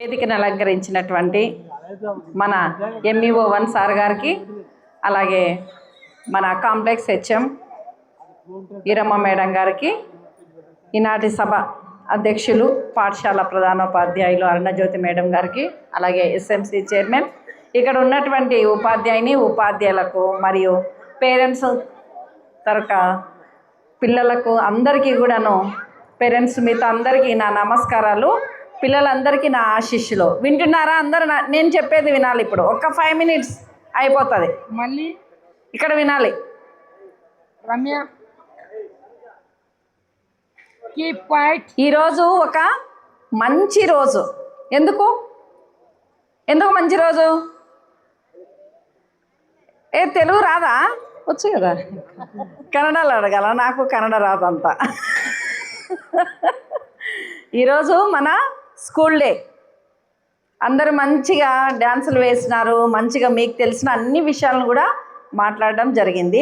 వేదికను అలంకరించినటువంటి మన MEO 1 sir గారికి, అలాగే మన కాంప్లెక్స్ హెచ్ఎం ఈరమ్మ మేడం గారికి, ఈనాటి సభ అధ్యక్షులు పాఠశాల ప్రధానోపాధ్యాయులు అరుణజ్యోతి మేడం గారికి, అలాగే ఎస్ఎంసి చైర్మన్, ఇక్కడ ఉన్నటువంటి ఉపాధ్యాయుని ఉపాధ్యాయులకు మరియు పేరెంట్స్ తరక పిల్లలకు అందరికీ కూడాను, పేరెంట్స్ మీతో అందరికీ నా నమస్కారాలు. పిల్లలందరికీ నా ఆశీస్సులు. వింటున్నారా అందరూ? నేను చెప్పేది వినాలి. ఇప్పుడు ఒక్క 5 minutes అయిపోతుంది, మళ్ళీ ఇక్కడ వినాలి. Ramya keep quiet. ఈరోజు ఒక మంచి రోజు. ఎందుకు మంచి రోజు? తెలుగు రాదా? వచ్చు కదా, కన్నడలో అడగాల, నాకు కన్నడ రాదంతా. ఈరోజు మన స్కూల్ డే. అందరూ మంచిగా డ్యాన్సులు వేసినారు, మంచిగా మీకు తెలిసిన అన్ని విషయాలను కూడా మాట్లాడడం జరిగింది.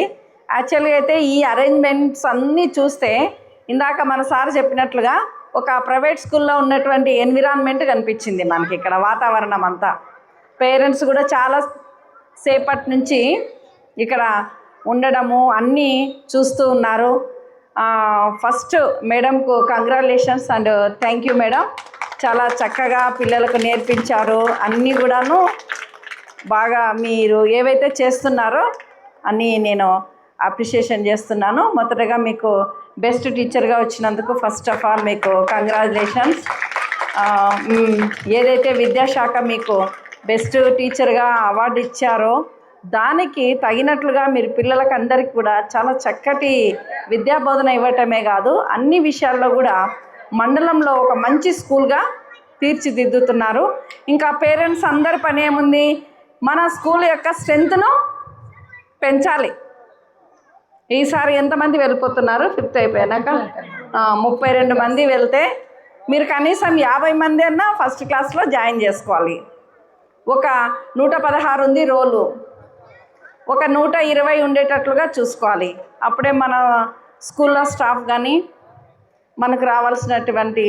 యాక్చువల్గా అయితే ఈ అరేంజ్మెంట్స్ అన్నీ చూస్తే ఇందాక మన సార్ చెప్పినట్లుగా ఒక ప్రైవేట్ స్కూల్లో ఉన్నటువంటి ఎన్విరాన్మెంట్ కనిపించింది మనకి. ఇక్కడ వాతావరణం అంతా పేరెంట్స్ కూడా చాలా సేపటి నుంచి ఇక్కడ ఉండడము అన్నీ చూస్తూ ఉన్నారు. ఫస్ట్ మేడంకు congratulations and thank you madam. చాలా చక్కగా పిల్లలకు నేర్పించారు. అన్నీ కూడాను బాగా మీరు ఏవైతే చేస్తున్నారో అన్నీ నేను అప్రిషియేషన్ చేస్తున్నాను. మొదటగా మీకు బెస్ట్ టీచర్గా వచ్చినందుకు ఫస్ట్ ఆఫ్ ఆల్ మీకు కంగ్రాచులేషన్స్. ఏదైతే విద్యాశాఖ మీకు బెస్ట్ టీచర్గా అవార్డు ఇచ్చారో దానికి తగినట్లుగా మీరు పిల్లలకు అందరికీ కూడా చాలా చక్కటి విద్యాబోధన ఇవ్వటమే కాదు, అన్ని విషయాల్లో కూడా మండలంలో ఒక మంచి స్కూల్గా తీర్చిదిద్దుతున్నారు. ఇంకా పేరెంట్స్ అందరి పని ఏముంది, మన స్కూల్ యొక్క స్ట్రెంగ్త్ను పెంచాలి. ఈసారి ఎంతమంది వెళ్ళిపోతున్నారు? 5th అయిపోయాక 32 మంది వెళ్తే మీరు కనీసం 50 మంది అన్నా ఫస్ట్ క్లాస్లో జాయిన్ చేసుకోవాలి. ఒక 116 ఉంది రోలు, ఒక 120 ఉండేటట్లుగా చూసుకోవాలి. అప్పుడే మన స్కూల్లో స్టాఫ్ కానీ మనకు రావాల్సినటువంటి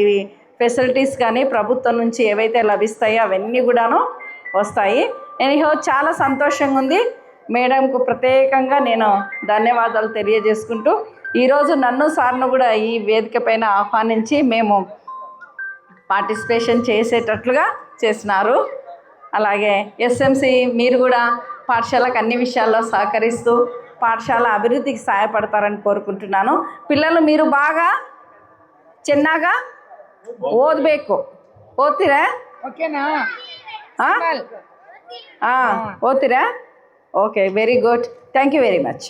ఫెసిలిటీస్ కానీ ప్రభుత్వం నుంచి ఏవైతే లభిస్తాయో అవన్నీ కూడాను వస్తాయి. ఎనీహో చాలా సంతోషంగా ఉంది. మేడంకు ప్రత్యేకంగా నేను ధన్యవాదాలు తెలియజేసుకుంటూ, ఈరోజు నన్ను సార్ను కూడా ఈ వేదిక పైన ఆహ్వానించి మేము పార్టిసిపేషన్ చేసేటట్లుగా చేసినారు. అలాగే ఎస్ఎంసి మీరు కూడా పాఠశాలకు అన్ని విషయాల్లో సహకరిస్తూ పాఠశాల అభివృద్ధికి సహాయపడతారని కోరుకుంటున్నాను. పిల్లలు మీరు బాగా ಚೆನ್ನಾగా ಓದಬೇಕು. ಓದ್ತೀರಾ? ಓಕೆನಾ? ಓದ್ತೀರಾ? Okay, very good. Thank you very much.